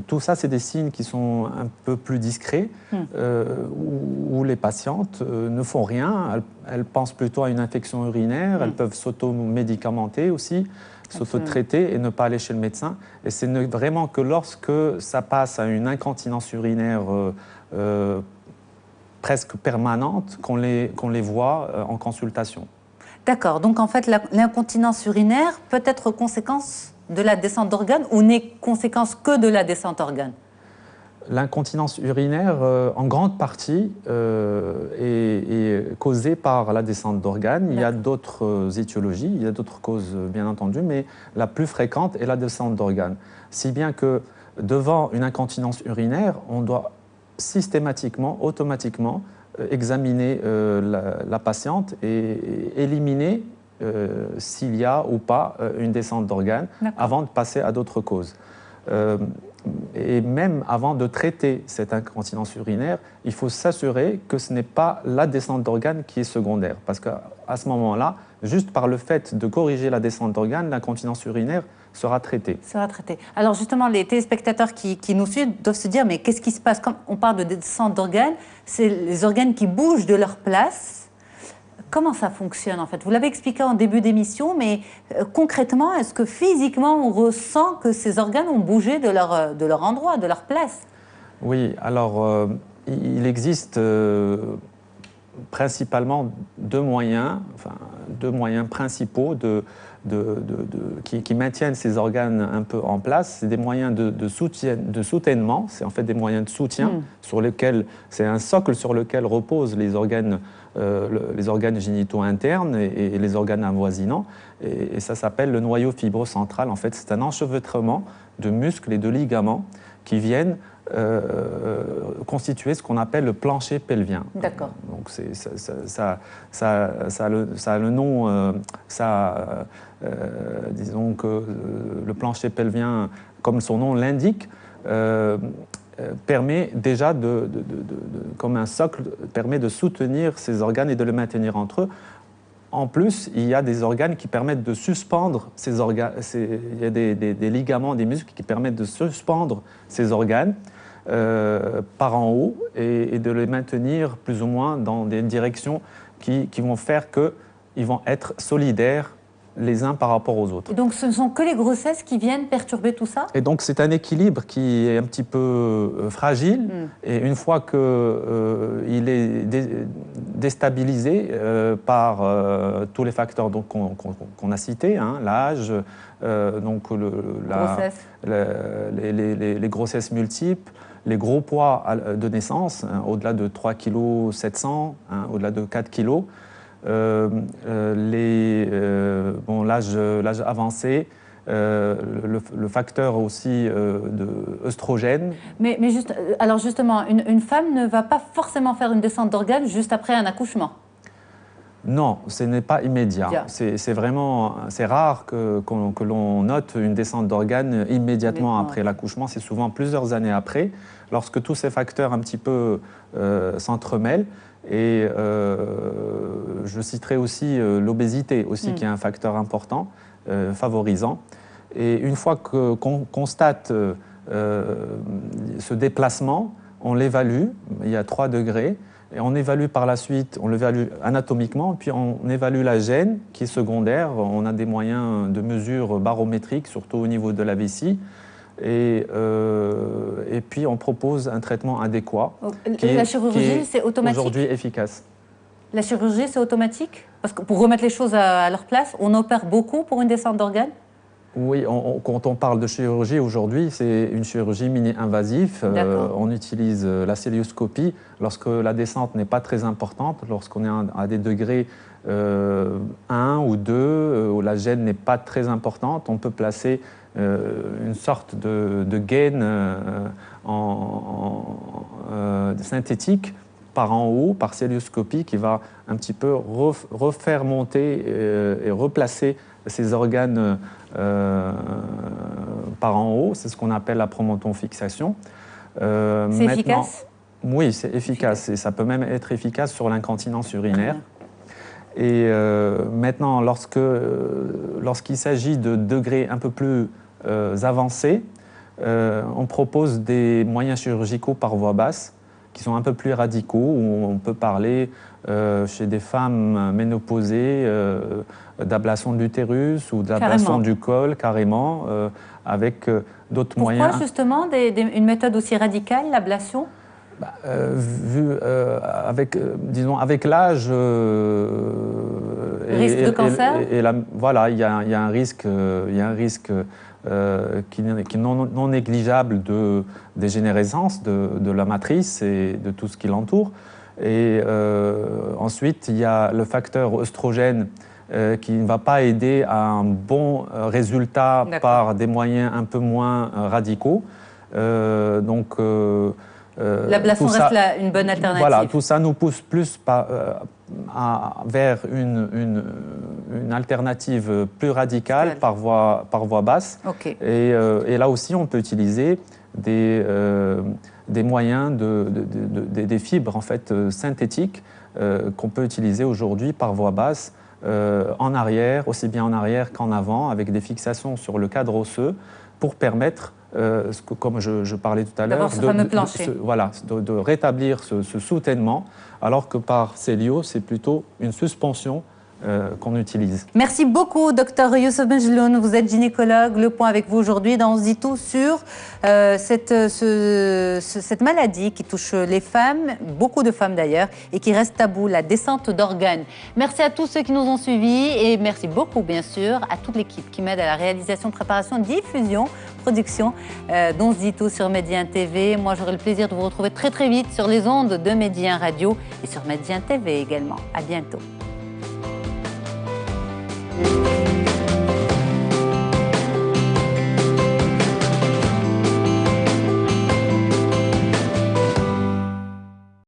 Tout ça, c'est des signes qui sont un peu plus discrets, où les patientes ne font rien. Elles pensent plutôt à une infection urinaire, elles peuvent s'auto-médicamenter aussi, s'auto-traiter et ne pas aller chez le médecin. Et c'est vraiment que lorsque ça passe à une incontinence urinaire presque permanente qu'on les voit en consultation. D'accord. Donc, en fait, l'incontinence urinaire peut être conséquence de la descente d'organes ou n'est conséquence que de la descente d'organes? L'incontinence urinaire, en grande partie, est causée par la descente d'organes. Il y a d'autres étiologies, il y a d'autres causes, bien entendu, mais la plus fréquente est la descente d'organes. Si bien que devant une incontinence urinaire, on doit systématiquement, automatiquement, examiner la patiente et éliminer s'il y a ou pas une descente d'organes avant de passer à d'autres causes. Et même avant de traiter cette incontinence urinaire, il faut s'assurer que ce n'est pas la descente d'organes qui est secondaire. Parce qu'à ce moment-là, juste par le fait de corriger la descente d'organes, l'incontinence urinaire sera traité. Sera traité. Alors justement, les téléspectateurs qui nous suivent doivent se dire, mais qu'est-ce qui se passe? Quand on parle de descente d'organes, c'est les organes qui bougent de leur place. Comment ça fonctionne en fait? Vous l'avez expliqué en début d'émission, mais concrètement, est-ce que physiquement on ressent que ces organes ont bougé de leur endroit, de leur place? Oui, alors il existe principalement deux moyens principaux qui maintiennent ces organes un peu en place. C'est des moyens de soutènement, c'est en fait des moyens de soutien sur lesquels, c'est un socle sur lequel reposent les organes génitaux internes et les organes avoisinants. Et ça s'appelle le noyau fibrocentral. En fait, c'est un enchevêtrement de muscles et de ligaments qui viennent constituer ce qu'on appelle le plancher pelvien. D'accord. Donc ça a le nom, disons que le plancher pelvien, comme son nom l'indique, permet déjà, comme un socle, permet de soutenir ces organes et de les maintenir entre eux. En plus, il y a des organes qui permettent de suspendre ces organes. Il y a des ligaments, des muscles qui permettent de suspendre ces organes par en haut et de les maintenir plus ou moins dans des directions qui vont faire qu'ils vont être solidaires les uns par rapport aux autres. Et donc ce ne sont que les grossesses qui viennent perturber tout ça? Et donc c'est un équilibre qui est un petit peu fragile, et une fois qu'il est déstabilisé par tous les facteurs qu'on a cités, hein, l'âge, donc les grossesses multiples, les gros poids de naissance, hein, au-delà de 3,7 kg, hein, au-delà de 4 kg, l'âge avancé, le facteur aussi de œstrogène. Mais alors justement, une femme ne va pas forcément faire une descente d'organes juste après un accouchement? Non, ce n'est pas immédiat. C'est rare que l'on note une descente d'organes immédiatement après l'accouchement. C'est souvent plusieurs années après, lorsque tous ces facteurs un petit peu s'entremêlent. Et je citerai aussi l'obésité, aussi, qui est un facteur important, favorisant. Et une fois qu'on constate ce déplacement, on l'évalue, il y a 3 degrés, et on évalue par la suite, on l'évalue anatomiquement, puis on évalue la gêne qui est secondaire. On a des moyens de mesure barométriques, surtout au niveau de la vessie. Et puis on propose un traitement adéquat. La chirurgie, c'est automatique? Aujourd'hui efficace. La chirurgie, c'est automatique? Parce que pour remettre les choses à leur place, on opère beaucoup pour une descente d'organes? Oui, quand on parle de chirurgie aujourd'hui, c'est une chirurgie mini-invasive. On utilise la cœlioscopie lorsque la descente n'est pas très importante, lorsqu'on est à des degrés 1 ou 2, où la gêne n'est pas très importante. On peut placer une sorte de gaine synthétique par en haut, par cœlioscopie, qui va un petit peu refaire monter et replacer ces organes par en haut. C'est ce qu'on appelle la promontonfixation. C'est efficace? Oui, c'est efficace. Et ça peut même être efficace sur l'incontinence urinaire. Et maintenant, lorsqu'il s'agit de degrés un peu plus avancés, on propose des moyens chirurgicaux par voie basse qui sont un peu plus radicaux, où on peut parler chez des femmes ménopausées d'ablation de l'utérus ou d'ablation du col, carrément, avec d'autres moyens. Pourquoi justement une méthode aussi radicale, l'ablation? Avec l'âge risque de cancer, voilà, il y a un risque, qui est non négligeable de dégénérescence de la matrice et de tout ce qui l'entoure. Et ensuite, il y a le facteur œstrogène qui ne va pas aider à un bon résultat par des moyens un peu moins radicaux. L'ablation reste une bonne alternative. Voilà, tout ça nous pousse plus vers une alternative plus radicale par voie basse. Et là aussi, on peut utiliser des moyens, des fibres en fait, synthétiques qu'on peut utiliser aujourd'hui par voie basse en arrière, aussi bien en arrière qu'en avant, avec des fixations sur le cadre osseux pour permettre, comme je parlais tout à l'heure, de rétablir ce soutènement, alors que par Célio, c'est plutôt une suspension qu'on utilise. Merci beaucoup, Dr Youssef Benjeloun. Vous êtes gynécologue. Le point avec vous aujourd'hui dans On se dit tout sur cette maladie qui touche les femmes, beaucoup de femmes d'ailleurs, et qui reste tabou, la descente d'organes. Merci à tous ceux qui nous ont suivis et merci beaucoup, bien sûr, à toute l'équipe qui m'aide à la réalisation, préparation, diffusion, production d'On se dit tout sur Média TV. Moi, j'aurai le plaisir de vous retrouver très très vite sur les ondes de Média Radio et sur Média TV également. À bientôt.